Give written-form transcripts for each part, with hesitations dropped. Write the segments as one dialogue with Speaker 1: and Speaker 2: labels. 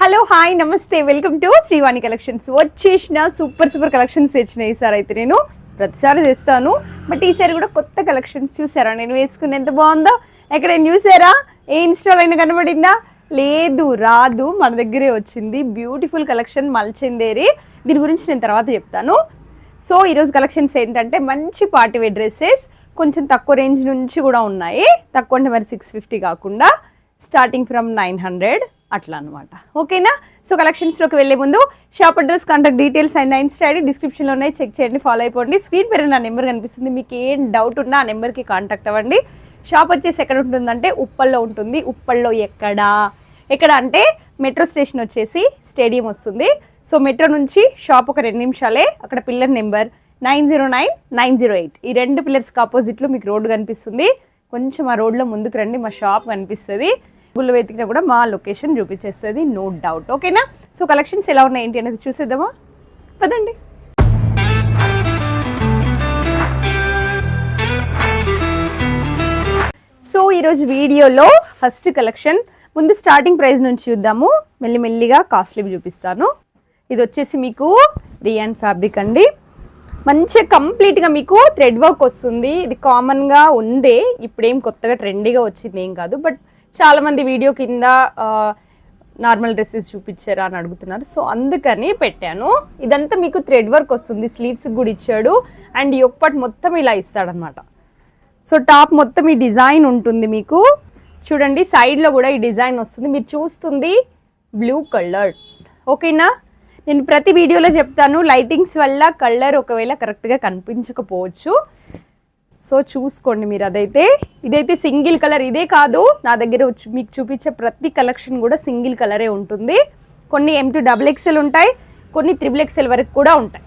Speaker 1: Hello hi నమస్తే welcome to Srivani collections. వచ్చేసిన super collections తెచ్చిన ఈసారి అయితే నేను ప్రతిసారి తెస్తాను, బట్ ఈసారి కూడా కొత్త కలెక్షన్స్ చూసారా నేను వేసుకుని ఎంత బాగుందో. ఎక్కడైనా చూసారా? ఏ ఇన్స్టాల్ అయినా కనబడిందా? లేదు, రాదు, మన దగ్గరే వచ్చింది. బ్యూటిఫుల్ కలెక్షన్ మల్చిందేరి. దీని గురించి నేను తర్వాత చెప్తాను. సో ఈరోజు కలెక్షన్స్ ఏంటంటే మంచి పార్టీ వేర్ డ్రెస్సెస్, కొంచెం తక్కువ రేంజ్ నుంచి కూడా ఉన్నాయి. తక్కువ అంటే మరి 650 కాకుండా స్టార్టింగ్ ఫ్రమ్ 900 అట్లా అనమాట. ఓకేనా? సో కలెక్షన్స్లోకి వెళ్ళే ముందు shop address, contact details and Insta ID డిస్క్రిప్షన్లో ఉన్నాయి, చెక్ చేయండి, ఫాలో అయిపోండి. స్క్రీన్ పైన నా నెంబర్ కనిపిస్తుంది, మీకు ఏం డౌట్ ఉన్నా ఆ నెంబర్కి కాంటాక్ట్ అవ్వండి. షాప్ వచ్చేసి ఎక్కడ ఉంటుందంటే ఉప్పల్లో ఉంటుంది. ఉప్పల్లో ఎక్కడ అంటే మెట్రో స్టేషన్ వచ్చేసి స్టేడియం వస్తుంది. సో మెట్రో నుంచి షాప్ ఒక 2 నిమిషాలే. అక్కడ పిల్లర్ నెంబర్ 909, 908 ఈ 2 పిల్లర్స్కి ఆపోజిట్లో మీకు రోడ్డు కనిపిస్తుంది. కొంచెం ఆ రోడ్లో ముందుకు రండి, మా షాప్ కనిపిస్తుంది. గూగుల్లో వెతికినా కూడా మా లొకేషన్ చూపించేస్తుంది, నో డౌట్. ఓకేనా? సో కలెక్షన్స్ ఎలా ఉన్నాయి ఏంటి అనేది చూసేద్దామా? పదండి. సో ఈరోజు వీడియోలో ఫస్ట్ కలెక్షన్ ముందు స్టార్టింగ్ ప్రైస్ నుంచి చూద్దాము, మెల్లిమెల్లిగా కాస్ట్లీ చూపిస్తాను. ఇది వచ్చేసి మీకు రియాన్ ఫ్యాబ్రిక్ అండి. మంచిగా కంప్లీట్గా మీకు థ్రెడ్ వర్క్ వస్తుంది. ఇది కామన్గా ఉందే, ఇప్పుడేం కొత్తగా ట్రెండీగా వచ్చింది ఏం కాదు. బట్ చాలామంది వీడియో కింద నార్మల్ డ్రెస్సెస్ చూపించారా అని అడుగుతున్నారు, సో అందుకని పెట్టాను. ఇదంతా మీకు థ్రెడ్ వర్క్ వస్తుంది, స్లీవ్స్కి కూడా ఇచ్చాడు. అండ్ ఈ ఒక్కటి మొత్తం ఇలా ఇస్తాడనమాట. సో టాప్ మొత్తం ఈ డిజైన్ ఉంటుంది మీకు. చూడండి సైడ్లో కూడా ఈ డిజైన్ వస్తుంది. మీరు చూస్తుంది బ్లూ కలర్. ఓకేనా? నేను ప్రతి వీడియోలో చెప్తాను, లైటింగ్స్ వల్ల కలర్ ఒకవేళ కరెక్ట్గా కనిపించకపోవచ్చు. సో చూసుకోండి మీరు. ఇదైతే సింగిల్ కలర్. ఇదే కాదు, నా దగ్గర మీకు చూపించే ప్రతి కలెక్షన్ కూడా సింగిల్ కలరే ఉంటుంది. కొన్ని M2 XXL ఉంటాయి, కొన్ని XXL వరకు కూడా ఉంటాయి.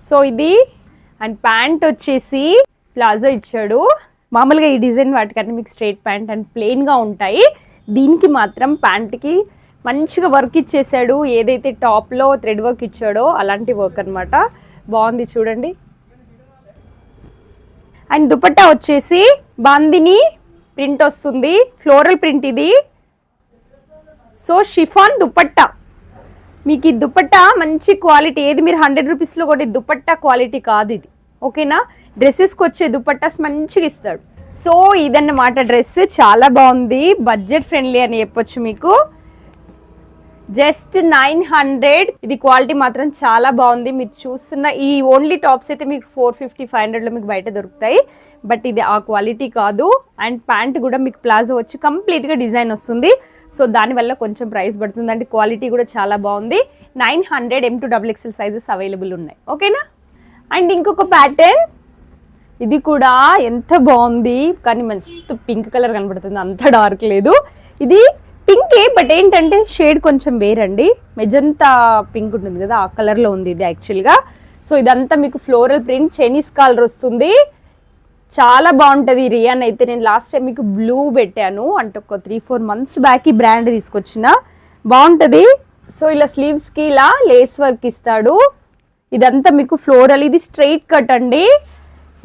Speaker 1: సో ఇది అండ్ ప్యాంట్ వచ్చేసి ప్లాజో ఇచ్చాడు. మామూలుగా ఈ డిజైన్ వాటికన్నా మీకు స్ట్రైట్ ప్యాంట్ అండ్ ప్లెయిన్గా ఉంటాయి. దీనికి మాత్రం ప్యాంట్కి మంచిగా వర్క్ ఇచ్చేసాడు. ఏదైతే టాప్లో థ్రెడ్ వర్క్ ఇచ్చాడో అలాంటి వర్క్ అనమాట. బాగుంది చూడండి. అండ్ దుపట్టా వచ్చేసి బాందిని ప్రింట్ వస్తుంది, ఫ్లోరల్ ప్రింట్ ఇది. So chiffon dupatta. మీకు ఈ దుపట్టా మంచి క్వాలిటీ. ఏది మీరు 100 రూపీస్లో కూడా దుపట్టా క్వాలిటీ కాదు ఇది. ఓకేనా? డ్రెస్సెస్కి వచ్చే దుపట్టాస్ మంచిగా ఇస్తాడు. సో ఇదన్నమాట డ్రెస్. చాలా బాగుంది, బడ్జెట్ ఫ్రెండ్లీ అని చెప్పొచ్చు మీకు. జస్ట్ 900. ఇది క్వాలిటీ మాత్రం చాలా బాగుంది. మీరు చూస్తున్న ఈ ఓన్లీ టాప్స్ అయితే మీకు 450, 500లో మీకు బయట దొరుకుతాయి. బట్ ఇది ఆ క్వాలిటీ కాదు. అండ్ ప్యాంట్ కూడా మీకు ప్లాజో వచ్చి కంప్లీట్గా డిజైన్ వస్తుంది. సో దానివల్ల కొంచెం ప్రైస్ పడుతుంది. అంటే క్వాలిటీ కూడా చాలా బాగుంది. 900 M2 XXL సైజెస్ అవైలబుల్ ఉన్నాయి. ఓకేనా? అండ్ ఇంకొక ప్యాటర్న్, ఇది కూడా ఎంత బాగుంది, కానీ మస్తు పింక్ కలర్ కనబడుతుంది, అంత డార్క్ లేదు. ఇది పింకే, బట్ ఏంటంటే షేడ్ కొంచెం వేరండి. మెజంతా పింక్ ఉంటుంది కదా, ఆ కలర్లో ఉంది ఇది యాక్చువల్గా. సో ఇదంతా మీకు ఫ్లోరల్ ప్రింట్, చైనీస్ కాలర్ వస్తుంది. చాలా బాగుంటుంది. రియాన్ అయితే నేను లాస్ట్ టైం మీకు బ్లూ పెట్టాను, అంటే ఒక 3-4 మంత్స్ బ్యాక్ ఈ బ్రాండ్ తీసుకొచ్చిన. బాగుంటుంది. సో ఇలా స్లీవ్స్కి ఇలా లేస్ వర్క్ ఇస్తాడు. ఇదంతా మీకు ఫ్లోరల్. ఇది స్ట్రైట్ కట్ అండి.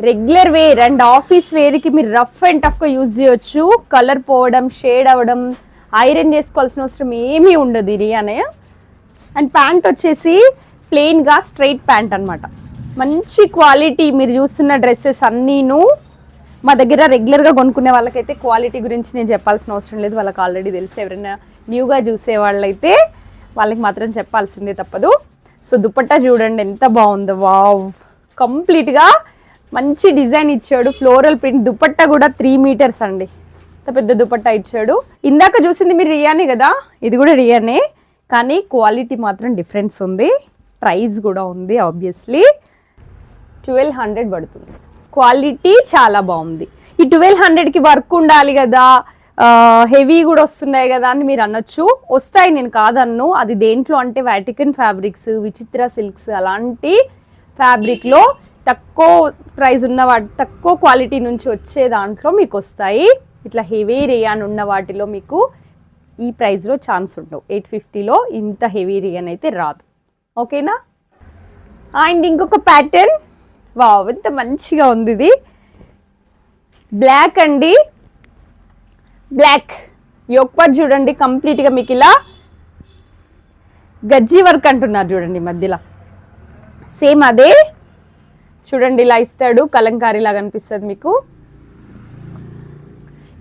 Speaker 1: రెగ్యులర్ వేర్ అండ్ ఆఫీస్ వేర్కి మీరు రఫ్ అండ్ టఫ్గా యూజ్ చేయొచ్చు. కలర్ పోవడం, షేడ్ అవ్వడం, ఐరన్ చేసుకోవాల్సిన అవసరం ఏమీ ఉండదు ఇది అనే. అండ్ ప్యాంట్ వచ్చేసి ప్లెయిన్గా స్ట్రైట్ ప్యాంట్ అనమాట. మంచి క్వాలిటీ. మీరు చూస్తున్న డ్రెస్సెస్ అన్నీను మా దగ్గర రెగ్యులర్గా కొనుక్కునే వాళ్ళకైతే క్వాలిటీ గురించి నేను చెప్పాల్సిన అవసరం లేదు, వాళ్ళకి ఆల్రెడీ తెలుసు. ఎవరైనా న్యూగా చూసే వాళ్ళైతే వాళ్ళకి మాత్రం చెప్పాల్సిందే తప్పదు. సో దుపట్టా చూడండి ఎంత బాగుందో, వావ్. కంప్లీట్గా మంచి డిజైన్ ఇచ్చాడు, ఫ్లోరల్ ప్రింట్. దుపట్టా కూడా 3 మీటర్స్ అండి, పెద్ద దుపట్టా ఇచ్చాడు. ఇందాక చూసింది మీరు రియానే కదా, ఇది కూడా రియానే, కానీ క్వాలిటీ మాత్రం డిఫరెన్స్ ఉంది. ప్రైస్ కూడా ఉంది ఆబ్వియస్లీ. 1200 పడుతుంది. క్వాలిటీ చాలా బాగుంది. ఈ 1200కి వర్క్ ఉండాలి కదా, హెవీ కూడా వస్తున్నాయి కదా అని మీరు అనొచ్చు. వస్తాయి, నేను కాదన్ను. అది దేంట్లో అంటే వాటికన్ ఫ్యాబ్రిక్స్, విచిత్ర సిల్క్స్ అలాంటి ఫ్యాబ్రిక్లో తక్కువ ప్రైస్ ఉన్న తక్కువ క్వాలిటీ నుంచి వచ్చే దాంట్లో మీకు వస్తాయి. ఇట్లా హెవీ రియాన్ ఉన్న వాటిలో మీకు ఈ ప్రైస్లో ఛాన్స్ ఉండవు. 850లో ఇంత హెవీ రియాన్ అయితే రాదు. ఓకేనా? అండ్ ఇంకొక ప్యాటర్న్, వావ్ ఎంత మంచిగా ఉంది. ఇది బ్లాక్ అండి. బ్లాక్ యోక్ పార్ట్ చూడండి, కంప్లీట్గా మీకు ఇలా గజ్జి వర్క్ అంటున్నారు చూడండి మధ్యలో, సేమ్ అదే చూడండి ఇలా ఇస్తాడు, కలంకారీ లాగా అనిపిస్తుంది మీకు.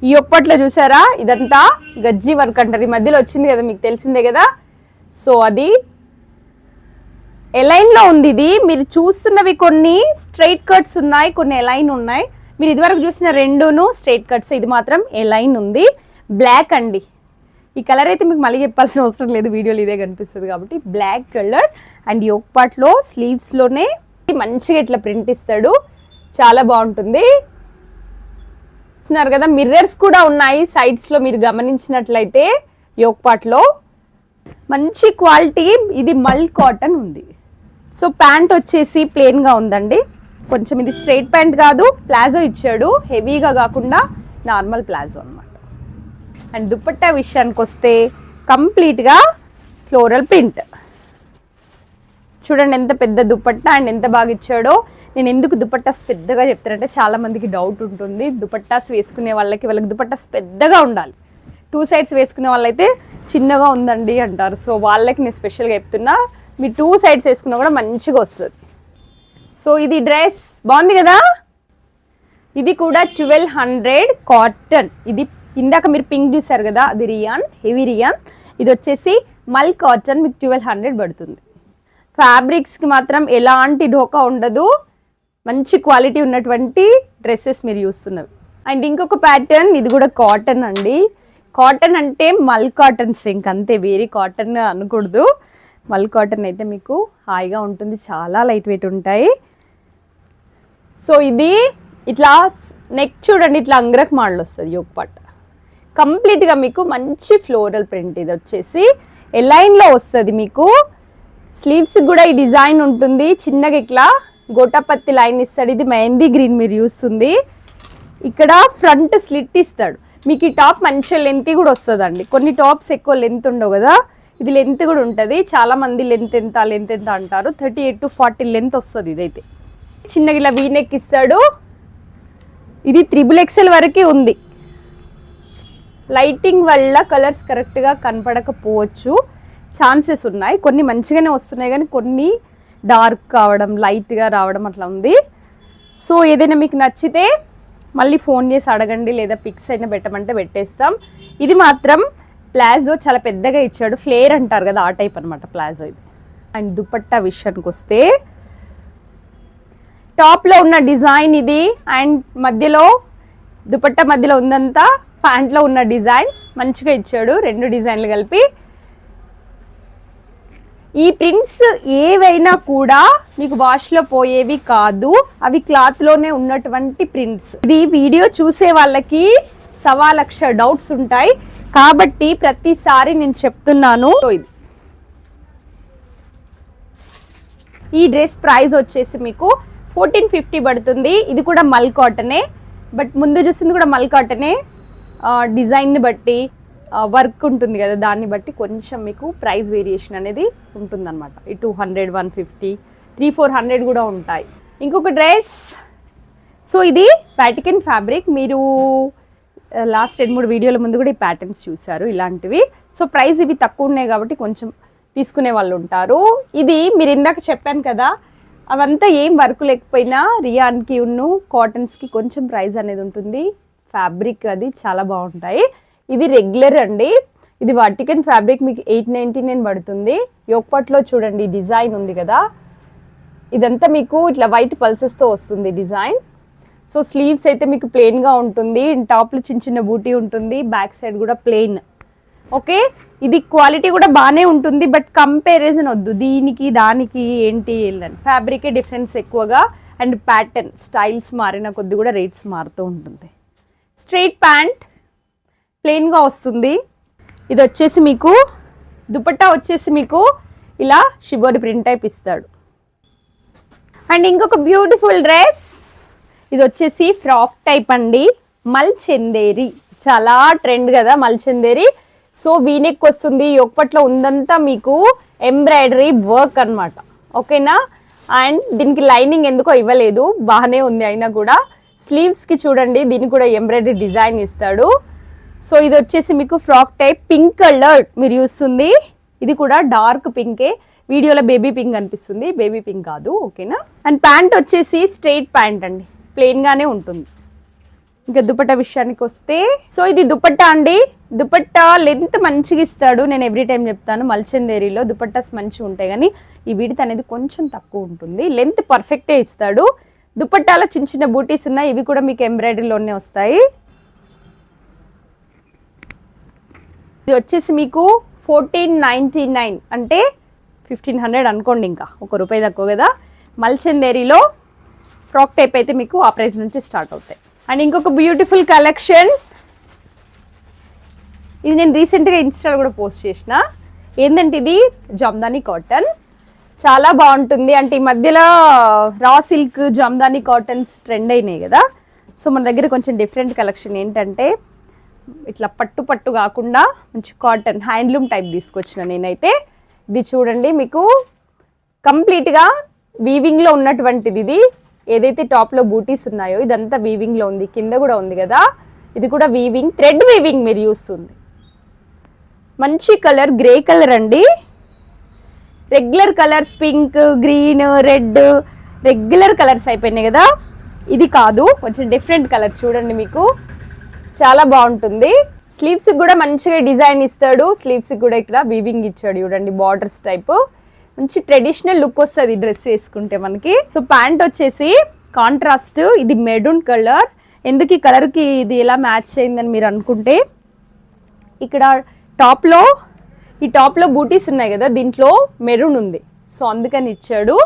Speaker 1: ఈ ఒప్పట్లో చూసారా, ఇదంతా గజ్జి వర్క్ అంటారు. ఈ మధ్యలో వచ్చింది కదా మీకు తెలిసిందే కదా. సో అది ఎలైన్ లో ఉంది. ఇది మీరు చూస్తున్నవి కొన్ని స్ట్రైట్ కట్స్ ఉన్నాయి, కొన్ని ఎలైన్ ఉన్నాయి. మీరు ఇదివరకు చూసిన రెండును స్ట్రైట్ కట్స్, ఇది మాత్రం ఎలైన్ ఉంది. బ్లాక్ అండి, ఈ కలర్ అయితే మీకు మళ్ళీ చెప్పాల్సిన అవసరం లేదు, వీడియోలో ఇదే కనిపిస్తుంది కాబట్టి. Black colour and yoke part లో స్లీవ్స్ లోనే మంచిగా ఇట్లా ప్రింట్ ఇస్తాడు, చాలా బాగుంటుంది. చూస్తున్నారు కదా, మిర్రర్స్ కూడా ఉన్నాయి సైడ్స్ లో, మీరు గమనించినట్లయితే యోక్ పార్ట్ లో మంచి క్వాలిటీ. ఇది మల్ కాటన్ ఉంది. సో ప్యాంట్ వచ్చేసి ప్లెయిన్ గా ఉందండి, కొంచెం ఇది స్ట్రైట్ ప్యాంట్ కాదు, ప్లాజో ఇచ్చాడు, హెవీగా కాకుండా నార్మల్ ప్లాజో అన్నమాట. అండ్ దుపట్టా విషయానికి వస్తే కంప్లీట్గా ఫ్లోరల్ ప్రింట్. చూడండి ఎంత పెద్ద దుపట్టా అండ్ ఎంత బాగా ఇచ్చాడో. నేను ఎందుకు దుపట్టాస్ పెద్దగా చెప్తానంటే చాలా మందికి డౌట్ ఉంటుంది, దుపట్టాస్ వేసుకునే వాళ్ళకి దుపట్టాస్ పెద్దగా ఉండాలి, 2 సైడ్స్ వేసుకునే వాళ్ళైతే చిన్నగా ఉందండి అంటారు. సో వాళ్ళకి నేను స్పెషల్గా చెప్తున్నా, మీరు 2 సైడ్స్ వేసుకున్నా కూడా మంచిగా వస్తుంది. సో ఇది డ్రెస్ బాగుంది కదా, ఇది కూడా 1200 కాటన్. ఇది ఇందాక మీరు పింక్ చూసారు కదా, అది రియాన్, హెవీ రియాన్. ఇది వచ్చేసి మల్ కాటన్, మీకు 1200 పడుతుంది. ఫ్యాబ్రిక్స్కి మాత్రం ఎలాంటి ఢోకా ఉండదు, మంచి క్వాలిటీ ఉన్నటువంటి డ్రెస్సెస్ మీరు చూస్తున్నవి. అండ్ ఇంకొక ప్యాటర్న్, ఇది కూడా కాటన్ అండి. కాటన్ అంటే మల్ కాటన్స్, ఇంకంతే, వేరే కాటన్ అనకూడదు. మల్ కాటన్ అయితే మీకు హాయిగా ఉంటుంది, చాలా లైట్ వెయిట్ ఉంటాయి. సో ఇది ఇట్లా నెక్ చూడండి, ఇట్లా అంగ్రక్ మోడల్ వస్తుంది యోక్ పార్ట్, కంప్లీట్గా మీకు మంచి ఫ్లోరల్ ప్రింట్. ఇది వచ్చేసి ఎలైన్లో వస్తుంది మీకు. స్లీవ్స్ కూడా ఈ డిజైన్ ఉంటుంది, చిన్నగా ఇట్లా గోటాపత్తి లైన్ ఇస్తాడు. ఇది మెహందీ గ్రీన్ మీరు చూస్తుంది. ఇక్కడ ఫ్రంట్ స్లిట్ ఇస్తాడు మీకు. ఈ టాప్ మంచిగా లెంత్ కూడా వస్తుందండి, కొన్ని టాప్స్ ఎక్కువ లెంత్ ఉండవు కదా, ఇది లెంత్ కూడా ఉంటుంది. చాలా మంది లెంత్ ఎంత అంటారు, 38 to 40 లెంత్ వస్తుంది. ఇదైతే చిన్నగా ఇలా వీనెక్ ఇస్తాడు. ఇది 3XL వరకే ఉంది. లైటింగ్ వల్ల కలర్స్ కరెక్ట్గా కనపడకపోవచ్చు, ఛాన్సెస్ ఉన్నాయి. కొన్ని మంచిగానే వస్తున్నాయి కానీ కొన్ని డార్క్ కావడం, లైట్గా రావడం అట్లా ఉంది. సో ఏదైనా మీకు నచ్చితే మళ్ళీ ఫోన్ చేసి అడగండి, లేదా పిక్స్ అయినా పెట్టమంటే పెట్టేస్తాం. ఇది మాత్రం ప్లాజో చాలా పెద్దగా ఇచ్చాడు, ఫ్లేర్ అంటారు కదా ఆ టైప్ అనమాట ప్లాజో ఇది. అండ్ దుపట్టా విషయానికి వస్తే టాప్లో ఉన్న డిజైన్ ఇది, అండ్ మధ్యలో దుపట్టా మధ్యలో ఉందంతా ప్యాంట్లో ఉన్న డిజైన్ మంచిగా ఇచ్చాడు, 2 డిజైన్లు కలిపి. ఈ ప్రింట్స్ ఏవైనా కూడా మీకు వాష్లో పోయేవి కాదు, అవి క్లాత్లోనే ఉన్నటువంటి ప్రింట్స్. ఇది వీడియో చూసే వాళ్ళకి 1,00,000 డౌట్స్ ఉంటాయి కాబట్టి ప్రతిసారి నేను చెప్తున్నాను. ఈ డ్రెస్ ప్రైస్ వచ్చేసి మీకు 1450 పడుతుంది. ఇది కూడా మల్ కాటనే, బట్ ముందు చూసింది కూడా మల్ కాటనే. డిజైన్ని బట్టి వర్క్ ఉంటుంది కదా, దాన్ని బట్టి కొంచెం మీకు ప్రైస్ వేరియేషన్ అనేది ఉంటుందన్నమాట. ఈ 200, 150, 300-400 కూడా ఉంటాయి. ఇంకొక డ్రెస్, సో ఇది ప్యాటికన్ ఫ్యాబ్రిక్. మీరు లాస్ట్ 2-3 వీడియోల ముందు కూడా ఈ ప్యాటర్న్స్ చూసారు ఇలాంటివి. సో ప్రైస్ ఇవి తక్కువ ఉన్నాయి కాబట్టి కొంచెం తీసుకునే వాళ్ళు ఉంటారు. ఇది మీరు ఇందాక చెప్పాను కదా, అవంతా ఏం వర్క్ లేకపోయినా రియాన్కి ఉన్ను కాటన్స్కి కొంచెం ప్రైస్ అనేది ఉంటుంది. ఫ్యాబ్రిక్ అది చాలా బాగుంటాయి. ఇది రెగ్యులర్ అండి, ఇది వర్టికన్ ఫ్యాబ్రిక్, మీకు 899 పడుతుంది. యోక్పాట్లో చూడండి డిజైన్ ఉంది కదా, ఇదంతా మీకు ఇట్లా వైట్ పల్సెస్తో వస్తుంది డిజైన్. సో స్లీవ్స్ అయితే మీకు ప్లెయిన్గా ఉంటుంది, టాప్లో చిన్న చిన్న బూటీ ఉంటుంది, బ్యాక్ సైడ్ కూడా ప్లెయిన్. ఓకే, ఇది క్వాలిటీ కూడా బాగానే ఉంటుంది, బట్ కంపారిజన్ వద్దు, దీనికి దానికి ఏంటి వెళ్ళని, ఫ్యాబ్రికే డిఫరెన్స్ ఎక్కువగా. అండ్ ప్యాటర్న్ స్టైల్స్ మారిన కొద్ది కూడా రేట్స్ మారుతూ ఉంటుంది. స్ట్రైట్ ప్యాంట్ ప్లెయిన్గా వస్తుంది. ఇది వచ్చేసి మీకు దుపట్టా వచ్చేసి మీకు ఇలా షిబోరి ప్రింట్ టైప్ ఇస్తాడు. అండ్ ఇంకొక బ్యూటిఫుల్ డ్రెస్, ఇది వచ్చేసి ఫ్రాక్ టైప్ అండి, మల్ చందేరి. చాలా ట్రెండ్ కదా మల్ చందేరి. సో వీనెక్ వస్తుంది, యోక్పట్లో ఉందంతా మీకు ఎంబ్రాయిడరీ వర్క్ అనమాట. ఓకేనా, అండ్ దీనికి లైనింగ్ ఎందుకో ఇవ్వలేదు, బాగానే ఉంది అయినా కూడా. స్లీవ్స్కి చూడండి, దీనికి కూడా ఎంబ్రాయిడరీ డిజైన్ ఇస్తాడు. సో ఇది వచ్చేసి మీకు ఫ్రాక్ టైప్, పింక్ కలర్ మీరు చూస్తుంది, ఇది కూడా డార్క్ పింకే, వీడియోలో బేబీ పింక్ అనిపిస్తుంది, బేబీ పింక్ కాదు. ఓకేనా. అండ్ ప్యాంట్ వచ్చేసి స్ట్రైట్ ప్యాంట్ అండి, ప్లెయిన్ గానే ఉంటుంది. ఇంకా దుపట్టా విషయానికి వస్తే, సో ఇది దుపట్టా అండి. దుపట్టా లెంత్ మంచిగా ఇస్తాడు. నేను ఎవ్రీ టైం చెప్తాను, మల్చందేరిలో దుపట్టాస్ మంచిగా ఉంటాయి, కానీ ఈ విడత్ అనేది కొంచెం తక్కువ ఉంటుంది. లెంత్ పర్ఫెక్టే ఇస్తాడు. దుపట్టాలో చిన్న చిన్న బూటీస్ ఉన్నాయి, ఇవి కూడా మీకు ఎంబ్రాయిడరీలోనే వస్తాయి. ఇది వచ్చేసి మీకు 1499 అంటే 1500 అనుకోండి, ఇంకా ₹1 తక్కువ కదా. మల్చందేరిలో ఫ్రాక్ టైప్ అయితే మీకు ఆ ప్రైస్ నుంచి స్టార్ట్ అవుతాయి. అండ్ ఇంకొక బ్యూటిఫుల్ కలెక్షన్, ఇది నేను రీసెంట్గా ఇన్స్టాలో కూడా పోస్ట్ చేసిన. ఏంటంటే ఇది జామ్దాని కాటన్, చాలా బాగుంటుంది. అంటే ఈ మధ్యలో raw silk Jamdani cottons trend అయినాయి కదా. సో మన దగ్గర కొంచెం డిఫరెంట్ కలెక్షన్ ఏంటంటే, ఇట్లా పట్టు పట్టు కాకుండా మంచి కాటన్ హ్యాండ్లూమ్ టైప్ తీసుకొచ్చిన నేనైతే. ఇది చూడండి, మీకు కంప్లీట్గా వీవింగ్లో ఉన్నటువంటిది. ఇది ఏదైతే టాప్లో బూటీస్ ఉన్నాయో ఇదంతా వీవింగ్లో ఉంది, కింద కూడా ఉంది కదా. ఇది కూడా వీవింగ్, థ్రెడ్ వీవింగ్ మీరు చూస్తుంది. మంచి కలర్ గ్రే కలర్ అండి. Regular colours pink, green, red regular colours అయిపోయినాయి కదా. ఇది కాదు, కొంచెం డిఫరెంట్ కలర్ చూడండి, మీకు చాలా బాగుంటుంది. స్లీవ్స్ కూడా మంచిగా డిజైన్ ఇస్తాడు. స్లీవ్స్ కూడా ఇక్కడ వీవింగ్ ఇచ్చాడు చూడండి, బార్డర్స్ టైప్. మంచి ట్రెడిషనల్ లుక్ వస్తుంది డ్రెస్ వేసుకుంటే మనకి. సో ప్యాంట్ వచ్చేసి కాంట్రాస్ట్, ఇది మెరూన్ కలర్. ఎందుకు ఈ కలర్కి ఇది ఎలా మ్యాచ్ అయిందని మీరు అనుకుంటే, ఇక్కడ ఈ టాప్లో బూటీస్ ఉన్నాయి కదా, దీంట్లో మెరూన్ ఉంది, సో అందుకని ఇచ్చాడు.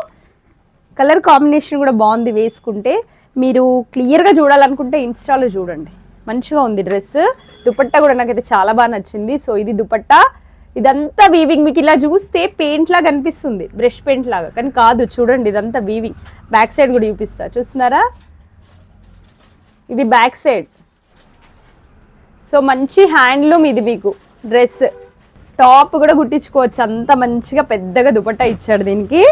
Speaker 1: కలర్ కాంబినేషన్ కూడా బాగుంది వేసుకుంటే. మీరు క్లియర్గా చూడాలనుకుంటే ఇన్స్టాలో చూడండి, మంచిగా ఉంది డ్రెస్. దుపట్టా కూడా నాకైతే చాలా బాగా నచ్చింది. సో ఇది దుపట్టా, ఇదంతా వీవింగ్. మీకు ఇలా చూస్తే పెయింట్ లాగా అనిపిస్తుంది, బ్రష్ పెయింట్ లాగా, కానీ కాదు. చూడండి ఇదంతా వీవింగ్. బ్యాక్ సైడ్ కూడా చూపిస్తా, చూస్తున్నారా, ఇది బ్యాక్ సైడ్. సో మంచి హ్యాండ్లూమ్ ఇది మీకు డ్రెస్. టాప్ కూడా కుట్టించుకోవచ్చు, అంత మంచిగా పెద్దగా దుపట్టా ఇచ్చాడు దీనికి.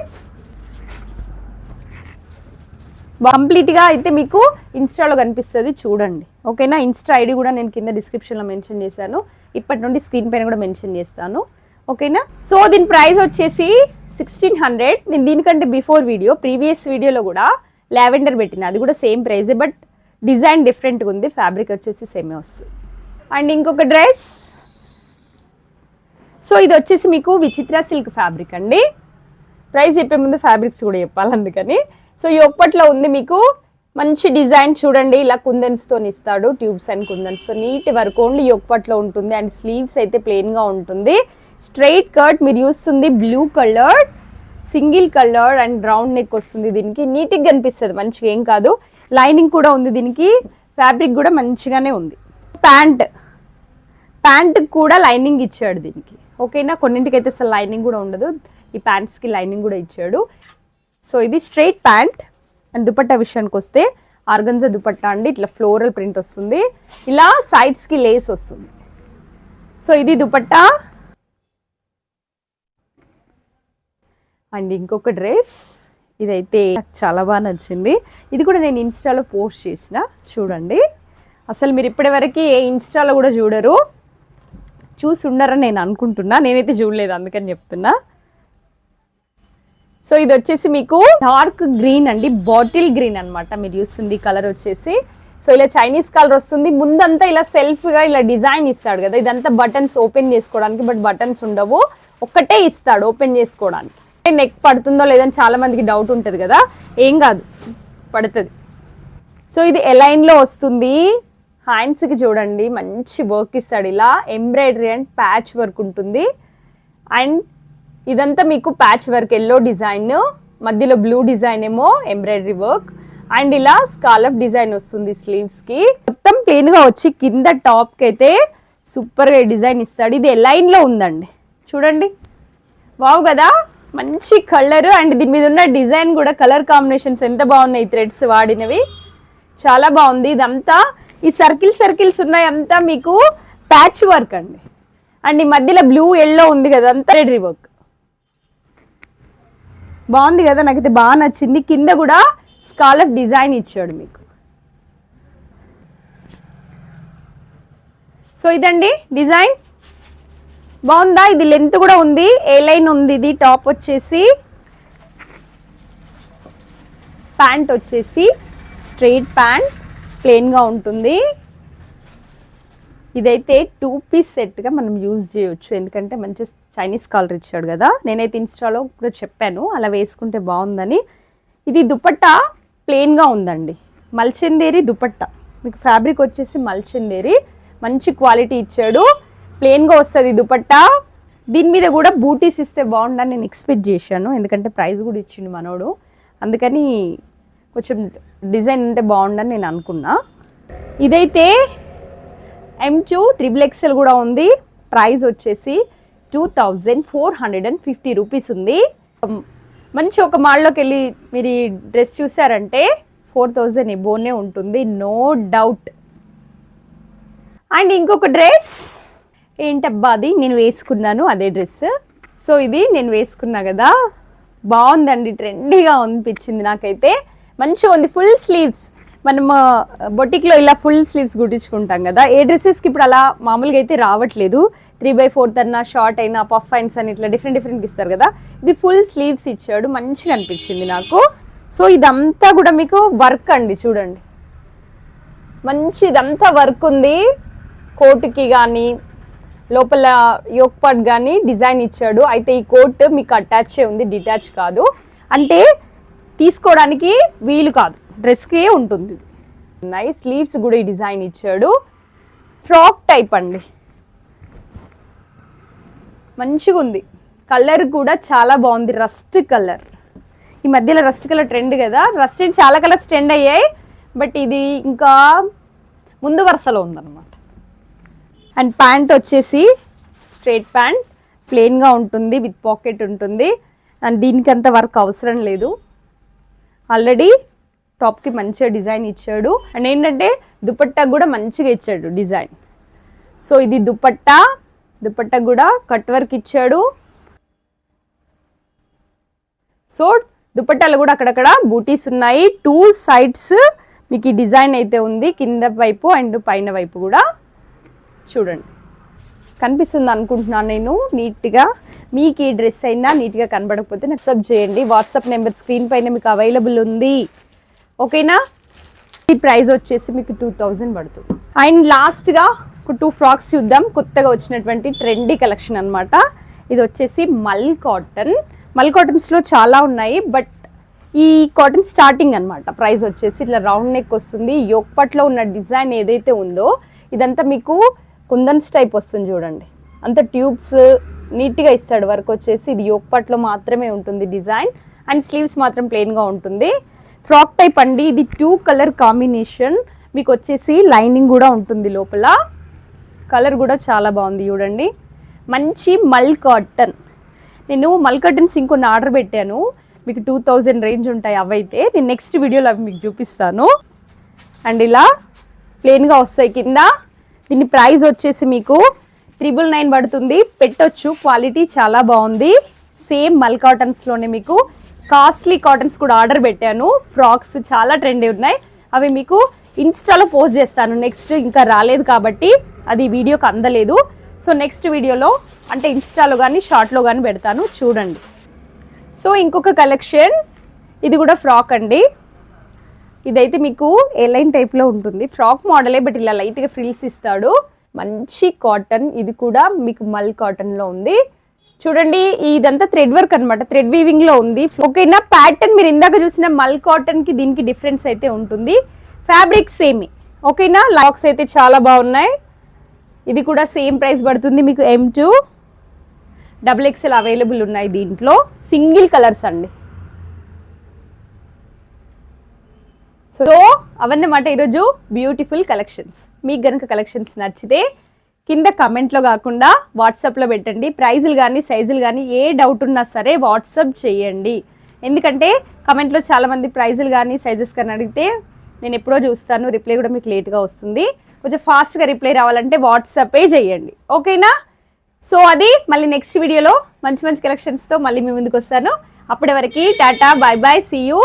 Speaker 1: కంప్లీట్గా అయితే మీకు ఇన్స్టాలో కనిపిస్తుంది చూడండి. ఓకేనా. ఇన్స్టా ఐడి కూడా నేను కింద డిస్క్రిప్షన్లో మెన్షన్ చేశాను, ఇప్పటి నుండి స్క్రీన్ పైన కూడా మెన్షన్ చేస్తాను. ఓకేనా. సో దీని ప్రైస్ వచ్చేసి 1600. నేను దీనికంటే బిఫోర్ ప్రీవియస్ వీడియోలో కూడా లావెండర్ పెట్టిన, అది కూడా సేమ్ ప్రైజే, బట్ డిజైన్ డిఫరెంట్గా ఉంది. ఫ్యాబ్రిక్ వచ్చేసి సేమే వస్తుంది. అండ్ ఇంకొక డ్రెస్, సో ఇది వచ్చేసి మీకు విచిత్ర సిల్క్ ఫ్యాబ్రిక్ అండి. ప్రైస్ చెప్పే ముందు ఫ్యాబ్రిక్స్ కూడా చెప్పాలి అందుకని. సో ఈ ఒప్పట్లో ఉంది మీకు మంచి డిజైన్ చూడండి, ఇలా కుందన్స్తో ఇస్తాడు, ట్యూబ్స్ అండ్ కుందన్స్తో నీట్ వర్క్. ఓన్లీ ఒప్పట్లో ఉంటుంది. అండ్ స్లీవ్స్ అయితే ప్లెయిన్గా ఉంటుంది. స్ట్రైట్ కట్ మీరు చూస్తుంది, blue colour, single colour and round neck వస్తుంది. దీనికి నీట్గా కనిపిస్తుంది, మంచిగా ఏం కాదు. లైనింగ్ కూడా ఉంది దీనికి, ఫ్యాబ్రిక్ కూడా మంచిగానే ఉంది. ప్యాంట్ కూడా లైనింగ్ ఇచ్చాడు దీనికి. ఓకేనా. కొన్నింటికైతే అసలు లైనింగ్ కూడా ఉండదు, ఈ ప్యాంట్స్కి లైనింగ్ కూడా ఇచ్చాడు. సో ఇది స్ట్రైట్ ప్యాంట్. అండ్ దుపట్టా విషయానికి వస్తే ఆర్గన్జా దుపట్టా అండి, ఇట్లా ఫ్లోరల్ ప్రింట్ వస్తుంది, ఇలా సైడ్స్కి లేస్ వస్తుంది. సో ఇది దుపట్టా. అండ్ ఇంకొక డ్రెస్, ఇదైతే నాకు చాలా బాగా నచ్చింది. ఇది కూడా నేను ఇన్స్టాలో పోస్ట్ చేసిన, చూడండి. అసలు మీరు ఇప్పటివరకు ఏ ఇన్స్టాలో కూడా చూసి ఉండరని నేను అనుకుంటున్నా, నేనైతే చూడలేదు అందుకని చెప్తున్నా. సో ఇది వచ్చేసి మీకు డార్క్ గ్రీన్ అండి, బాటిల్ గ్రీన్ అనమాట. మీరు చూస్తుంది కలర్ వచ్చేసి. సో ఇలా చైనీస్ కలర్ వస్తుంది. ముందంతా ఇలా సెల్ఫ్గా ఇలా డిజైన్ ఇస్తాడు కదా, ఇదంతా బటన్స్ ఓపెన్ చేసుకోవడానికి, బట్ బటన్స్ ఉండవు, ఒక్కటే ఇస్తాడు ఓపెన్ చేసుకోవడానికి. నెక్ పడుతుందో లేదని చాలా మందికి డౌట్ ఉంటుంది కదా, ఏం కాదు, పడుతుంది. సో ఇది ఎలైన్లో వస్తుంది. హ్యాండ్స్కి చూడండి మంచి వర్క్ ఇస్తాడు, ఇలా ఎంబ్రాయిడరీ అండ్ ప్యాచ్ వర్క్ ఉంటుంది. అండ్ ఇదంతా మీకు ప్యాచ్ వర్క్, ఎల్లో డిజైన్, మధ్యలో బ్లూ డిజైన్ ఏమో ఎంబ్రాయిడరీ వర్క్. అండ్ ఇలా స్కాలప్ డిజైన్ వస్తుంది స్లీవ్స్కి. మొత్తం ప్లెయిన్గా వచ్చి కింద టాప్కి అయితే సూపర్గా డిజైన్ ఇస్తాడు. ఇది ఎలైన్లో ఉందండి, చూడండి. వావ్ కదా, మంచి కలర్. అండ్ దీని మీద ఉన్న డిజైన్ కూడా, కలర్ కాంబినేషన్స్ ఎంత బాగున్నాయి, థ్రెడ్స్ వాడినవి చాలా బాగుంది. ఇదంతా ఈ సర్కిల్స్ ఉన్నాయి, అంతా మీకు ప్యాచ్ వర్క్ అండి. అండ్ ఈ మధ్యలో బ్లూ ఎల్లో ఉంది కదా, అంతా ఎంబ్రాయిడరీ వర్క్ బాగుంది కదా, నాకైతే బాగా నచ్చింది. కింద కూడా స్కాలప్ డిజైన్ ఇచ్చాడు మీకు. సో ఇదండి డిజైన్. బాగుందా? ఇది లెంత్ కూడా ఉంది, ఏ లైన్ ఉంది. ఇది టాప్ వచ్చేసి, ప్యాంట్ వచ్చేసి స్ట్రైట్ ప్యాంట్ ప్లెయిన్గా ఉంటుంది. ఇదైతే 2 పీస్ సెట్గా మనం యూజ్ చేయొచ్చు, ఎందుకంటే మంచి చైనీస్ కాలర్ ఇచ్చాడు కదా. నేనైతే ఇన్స్టాలో కూడా చెప్పాను అలా వేసుకుంటే బాగుందని. ఇది దుపట్టా ప్లెయిన్గా ఉందండి, మల్చందేరి దుపట్టా. మీకు ఫ్యాబ్రిక్ వచ్చేసి మల్చందేరి, మంచి క్వాలిటీ ఇచ్చాడు. ప్లెయిన్గా వస్తుంది దుపట్టా. దీని మీద కూడా బూటీస్ ఇస్తే బాగుండని నేను ఎక్స్పెక్ట్ చేశాను, ఎందుకంటే ప్రైస్ కూడా ఇచ్చిండు మనోడు. అందుకని కొంచెం డిజైన్ ఉంటే బాగుండని నేను అనుకున్నా. ఇదైతే M2 XXL కూడా ఉంది. ప్రైస్ వచ్చేసి 2450 రూపీస్ ఉంది. మంచి ఒక మాల్లోకి వెళ్ళి మీరు ఈ డ్రెస్ చూసారంటే 4000 ఎబోనే ఉంటుంది, నో డౌట్. అండ్ ఇంకొక డ్రెస్ ఏంటబ్బా, అది నేను వేసుకున్నాను అదే డ్రెస్. సో ఇది నేను వేసుకున్నా కదా, బాగుందండి, ట్రెండీగా అనిపించింది నాకైతే. మంచిగా ఉంది, ఫుల్ స్లీవ్స్. మనం బొటిక్లో ఇలా ఫుల్ స్లీవ్స్ కుట్టించుకుంటాం కదా, ఏ డ్రెస్సెస్కి ఇప్పుడు అలా మామూలుగా అయితే రావట్లేదు. 3/4 అన్నా, షార్ట్ అయినా, పఫ్ హ్యాండ్స్ అని ఇట్లా డిఫరెంట్ ఇస్తారు కదా. ఇది ఫుల్ స్లీవ్స్ ఇచ్చాడు, మంచిగా అనిపించింది నాకు. సో ఇదంతా కూడా మీకు వర్క్ అండి, చూడండి మంచి ఇదంతా వర్క్ ఉంది. కోట్కి కానీ లోపల యోక్ పార్ట్ కానీ డిజైన్ ఇచ్చాడు. అయితే ఈ కోట్ మీకు అటాచ్ ఉంది, డిటాచ్ కాదు, అంటే తీసుకోవడానికి వీలు కాదు, డ్రెస్కే ఉంటుంది. నైస్ స్లీవ్స్ కూడా ఈ డిజైన్ ఇచ్చాడు. ఫ్రాక్ టైప్ అండి, మంచిగా ఉంది. కలర్ కూడా చాలా బాగుంది, రస్ట్ కలర్. ఈ మధ్యలో రస్ట్ కలర్ ట్రెండ్ కదా, రస్ట్ చాలా కలర్స్ ట్రెండ్ అయ్యాయి, బట్ ఇది ఇంకా ముందు వరుసలో ఉందన్నమాట. అండ్ ప్యాంట్ వచ్చేసి స్ట్రైట్ ప్యాంట్ ప్లెయిన్గా ఉంటుంది, విత్ పాకెట్ ఉంటుంది. అండ్ దీనికి అంత వర్క్ అవసరం లేదు, ఆల్రెడీ టాప్కి మంచిగా డిజైన్ ఇచ్చాడు. అండ్ ఏంటంటే దుపట్టా కూడా మంచిగా ఇచ్చాడు డిజైన్. సో ఇది దుపట్టా కూడా కట్ వర్క్ ఇచ్చాడు. సో దుపట్టాలు కూడా అక్కడక్కడ బూటీస్ ఉన్నాయి. 2 సైడ్స్ మీకు ఈ డిజైన్ అయితే ఉంది, కింద వైపు అండ్ పైన వైపు కూడా. చూడండి, కనిపిస్తుంది అనుకుంటున్నాను నేను నీట్గా. మీకు ఈ డ్రెస్ అయినా నీట్గా కనబడకపోతే నాకు సబ్ చేయండి. వాట్సాప్ నెంబర్ స్క్రీన్ పైన మీకు అవైలబుల్ ఉంది, ఓకేనా. ఈ ప్రైస్ వచ్చేసి మీకు 2000 పడుతుంది. అండ్ లాస్ట్గా ఒక 2 ఫ్రాక్స్ చూద్దాం, కొత్తగా వచ్చినటువంటి ట్రెండీ కలెక్షన్ అనమాట. ఇది వచ్చేసి మల్ కాటన్స్లో చాలా ఉన్నాయి, బట్ ఈ కాటన్ స్టార్టింగ్ అనమాట. ప్రైస్ వచ్చేసి ఇట్లా రౌండ్ నెక్ వస్తుంది. యోక్పట్లో ఉన్న డిజైన్ ఏదైతే ఉందో ఇదంతా మీకు కుందన్స్ టైప్ వస్తుంది, చూడండి అంత ట్యూబ్స్ నీట్గా ఇస్తాడు. వర్క్ వచ్చేసి ఇది యోక్పట్లో మాత్రమే ఉంటుంది డిజైన్, అండ్ స్లీవ్స్ మాత్రం ప్లెయిన్గా ఉంటుంది. ఫ్రాక్ టైప్ అండి, ఇది 2 కలర్ కాంబినేషన్. మీకు వచ్చేసి లైనింగ్ కూడా ఉంటుంది లోపల. కలర్ కూడా చాలా బాగుంది చూడండి, మంచి మల్ కాటన్. నేను మల్ కాటన్స్ ఇంకొన్ని ఆర్డర్ పెట్టాను, మీకు 2000 రేంజ్ ఉంటాయి. అవైతే నేను నెక్స్ట్ వీడియోలో అవి మీకు చూపిస్తాను. అండ్ ఇలా ప్లెయిన్గా వస్తాయి కింద. దీని ప్రైస్ వచ్చేసి మీకు 999 పడుతుంది. పెట్టొచ్చు, క్వాలిటీ చాలా బాగుంది. సేమ్ మల్ కాటన్స్లోనే మీకు కాస్ట్లీ కాటన్స్ కూడా ఆర్డర్ పెట్టాను. ఫ్రాక్స్ చాలా ట్రెండీ ఉన్నాయి, అవి మీకు ఇన్స్టాలో పోస్ట్ చేస్తాను. నెక్స్ట్ ఇంకా రాలేదు కాబట్టి అది వీడియోకి అందలేదు. సో నెక్స్ట్ వీడియోలో అంటే ఇన్స్టాలో కానీ షార్ట్లో కానీ పెడతాను, చూడండి. సో ఇంకొక కలెక్షన్, ఇది కూడా ఫ్రాక్ అండి. ఇదైతే మీకు ఎలైన్ టైప్లో ఉంటుంది, ఫ్రాక్ మోడలే, బట్ ఇలా లైట్గా ఫ్రిల్స్ ఇస్తాడు. మంచి కాటన్, ఇది కూడా మీకు మల్ కాటన్లో ఉంది. చూడండి, ఇదంతా థ్రెడ్ వర్క్ అనమాట, థ్రెడ్ వీవింగ్లో ఉంది. ఓకేనా, ప్యాటర్న్ మీరు ఇందాక చూసిన మల్ కాటన్కి దీనికి డిఫరెన్స్ అయితే ఉంటుంది. ఫ్యాబ్రిక్ సేమే, ఓకేనా. లాక్స్ అయితే చాలా బాగున్నాయి. ఇది కూడా సేమ్ ప్రైస్ పడుతుంది మీకు. M2 XXL అవైలబుల్ ఉన్నాయి దీంట్లో, సింగిల్ కలర్స్ అండి. సో అవన్నమాట ఈరోజు బ్యూటిఫుల్ కలెక్షన్స్. మీకు కనుక కలెక్షన్స్ నచ్చితే కింద కమెంట్లో కాకుండా వాట్సాప్లో పెట్టండి. ప్రైజులు కానీ సైజులు కానీ ఏ డౌట్ ఉన్నా సరే వాట్సాప్ చేయండి. ఎందుకంటే కమెంట్లో చాలామంది ప్రైజులు కానీ సైజెస్ కానీ అడిగితే నేను ఎప్పుడో చూస్తాను, రిప్లై కూడా మీకు లేట్గా వస్తుంది. కొంచెం ఫాస్ట్గా రిప్లై రావాలంటే వాట్సాపే చేయండి, ఓకేనా. సో అది మళ్ళీ నెక్స్ట్ వీడియోలో మంచి మంచి కలెక్షన్స్తో మళ్ళీ మీ ముందుకు వస్తాను. అప్పటి వరకు tata, bye bye, see you.